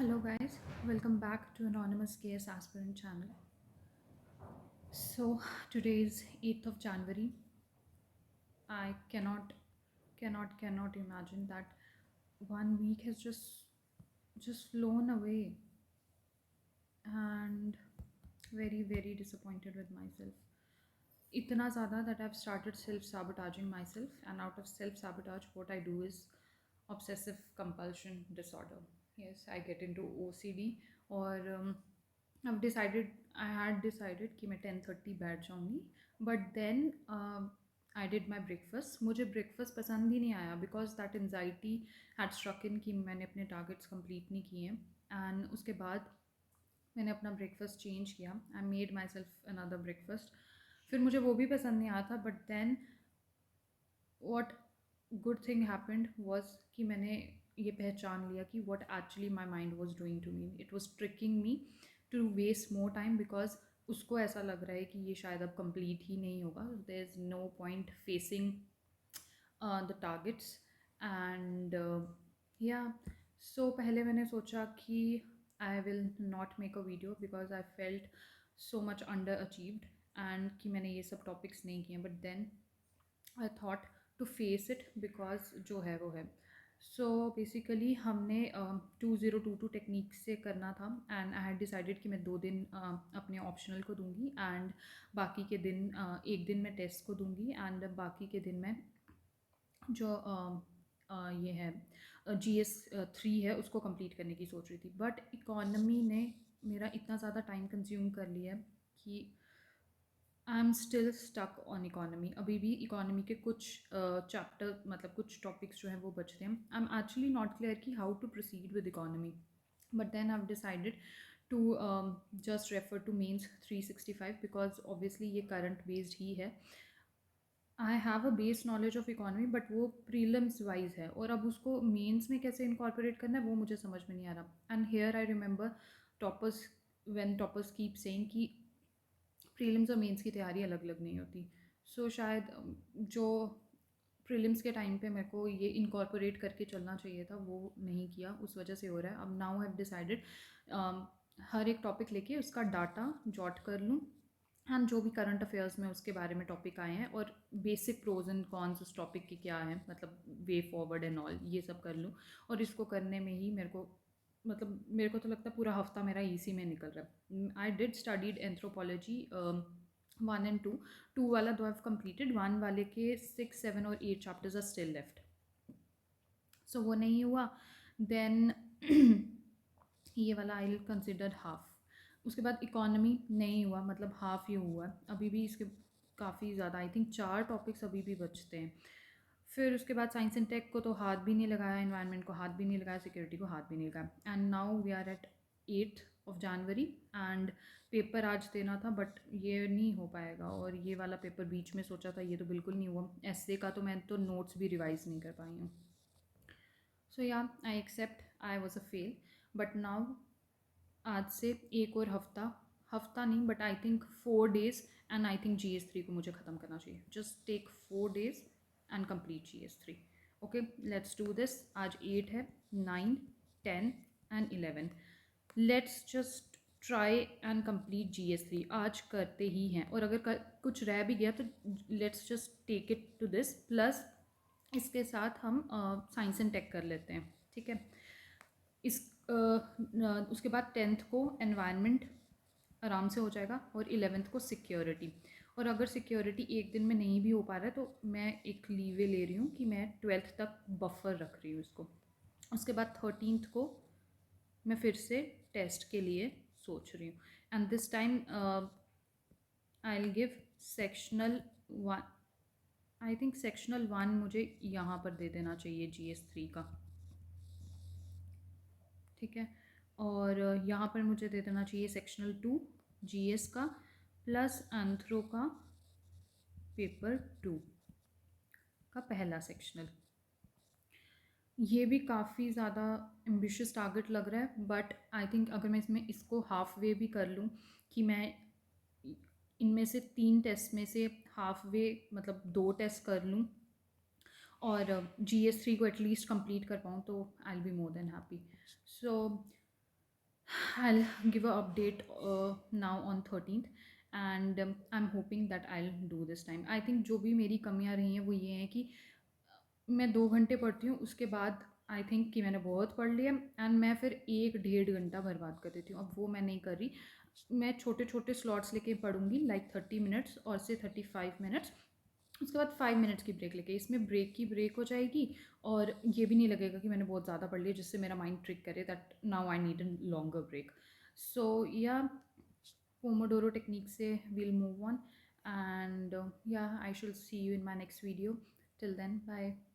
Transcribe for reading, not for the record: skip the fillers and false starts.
Hello guys, welcome back to Anonymous KS Aspirant channel. So today is 8th of January. I cannot imagine that one week has just flown away, and very disappointed with myself. Itna ज़्यादा that I've started self-sabotaging myself, and out of self-sabotage what I do is obsessive compulsion disorder. Yes, I get into OCD, or I've decided I had decided कि मैं 10:30 बैठ जाऊँगी, but then I did my breakfast. मुझे breakfast पसंद ही नहीं आया because that anxiety had struck in कि मैंने अपने targets complete नहीं किए हैं, and उसके बाद मैंने अपना ब्रेकफास्ट चेंज किया. I made myself another breakfast. फिर मुझे वो भी पसंद नहीं आया था, but then what good thing happened was कि मैंने ये पहचान लिया कि what actually my mind was doing to me. It was tricking me to waste more time because उसको ऐसा लग रहा है कि ये शायद अब कंप्लीट ही नहीं होगा. There is no point facing the targets. And या सो पहले मैंने सोचा कि I will not make a video because I felt so much underachieved, and कि मैंने ये सब टॉपिक्स नहीं किए. But then I thought to face it because जो है वो है. सो बेसिकली हमने 2022 टेक्निक से करना था, एंड आई हैड डिसाइडेड कि मैं 2 दिन अपने ऑप्शनल को दूंगी, एंड बाकी के दिन एक दिन मैं टेस्ट को दूंगी, एंड बाकी के दिन मैं जो ये है GS 3 है उसको कंप्लीट करने की सोच रही थी. बट इकोनॉमी ने मेरा इतना ज़्यादा टाइम कंज्यूम कर लिया है कि I am still stuck on economy. अभी भी इकोनॉमी के कुछ चैप्टर मतलब कुछ टॉपिक्स जो हैं वो बचते हैं. I am actually not clear कि how to proceed with economy, but then I have decided to just refer to mains 365 because obviously ये करंट बेस्ड ही है. I have a base knowledge of economy, but वो prelims wise है, और अब उसको mains में कैसे इनकॉर्पोरेट करना है वो मुझे समझ में नहीं आ रहा. And here I remember toppers when toppers keep saying कि प्रीलिम्स और मेंस की तैयारी अलग अलग नहीं होती. सो शायद जो प्रीलिम्स के टाइम पे मेरे को ये इनकॉर्पोरेट करके चलना चाहिए था वो नहीं किया, उस वजह से हो रहा है. अब नाउ हैव डिसाइडेड हर एक टॉपिक लेके उसका डाटा जॉट कर लूँ, एंड जो भी करंट अफेयर्स में उसके बारे में टॉपिक आए हैं और बेसिक प्रोज एंड कॉन्स उस टॉपिक के क्या हैं, मतलब वे फॉरवर्ड एंड ऑल, ये सब कर लूँ. और इसको करने में ही मेरे को तो लगता है पूरा हफ्ता मेरा इसी में निकल रहा है. I did studied anthropology 1 and 2. 2 वाला दो हैव कंप्लीटेड, 1 वाले के 6, 7 और 8 चैप्टर्स आर स्टिल लेफ्ट. सो वो नहीं हुआ. देन ये वाला आई विल कंसिडर हाफ. उसके बाद इकोनॉमी नहीं हुआ, मतलब हाफ ही हुआ है. अभी भी इसके काफ़ी ज़्यादा, आई थिंक 4 टॉपिक्स अभी भी बचते हैं. फिर उसके बाद साइंस एंड टेक को तो हाथ भी नहीं लगाया, एनवायरनमेंट को हाथ भी नहीं लगाया, सिक्योरिटी को हाथ भी नहीं लगाया. And now we are at 8th of January, and paper आज देना था बट ये नहीं हो पाएगा. और ये वाला पेपर बीच में सोचा था, ये तो बिल्कुल नहीं हुआ. एसए का तो मैं तो नोट्स भी रिवाइज नहीं कर पाई हूँ. सो या I accept I was a fail. But now आज से एक और हफ्ता नहीं but I think 4 days, and I think GS 3 को मुझे ख़त्म करना चाहिए. Just take 4 days and complete GS 3. Okay, let's do this. आज 8 है, 9, 10 and 11. Let's just try and complete GS 3. आज करते ही हैं, और अगर कुछ रह भी गया तो let's just take it to this. Plus इसके साथ हम साइंस एंड टेक कर लेते हैं, ठीक है. इस उसके बाद 10th को एनवायरनमेंट आराम से हो जाएगा, और 11th को सिक्योरिटी. और अगर सिक्योरिटी एक दिन में नहीं भी हो पा रहा है तो मैं एक लीवे ले रही हूँ कि मैं 12th तक बफर रख रही हूँ इसको. उसके बाद 13th को मैं फिर से टेस्ट के लिए सोच रही हूँ. And this time I will give sectional 1. I think sectional 1 मुझे यहाँ पर दे देना चाहिए GS 3 का, ठीक है. और यहाँ पर मुझे दे देना चाहिए सेक्शनल 2 GS का, प्लस एंथ्रो का पेपर 2 का पहला सेक्शनल. ये भी काफ़ी ज़्यादा एम्बिशियस टारगेट लग रहा है, बट आई थिंक अगर मैं इसको हाफ वे भी कर लूँ कि मैं इनमें से 3 टेस्ट में से हाफ वे मतलब 2 टेस्ट कर लूँ और GS 3 को एटलीस्ट कंप्लीट कर पाऊँ, तो I will be more than happy. So I'll give a update now on 13th, and I'm hoping that I'll do this time. I think जो भी मेरी कमियां रही हैं वो ये हैं कि मैं 2 घंटे पढ़ती हूँ, उसके बाद आई थिंक कि मैंने बहुत पढ़ लिया, एंड मैं फिर 1 डेढ़ घंटा बर्बाद कर देती हूँ। अब वो मैं नहीं कर रही। मैं छोटे छोटे स्लॉट्स लेके पढ़ूंगी, लाइक 30 मिनट्स और से 35 मिनट्स। उसके बाद 5 मिनट्स की ब्रेक लेके, इसमें ब्रेक की ब्रेक हो जाएगी, और ये भी नहीं लगेगा कि मैंने बहुत ज़्यादा पढ़ लिया जिससे मेरा माइंड ट्रिक करे that now I need a longer break. So या पोमोडोरो टेक्निक से we'll move on, and yeah, I shall see you in my next video. Till then, bye.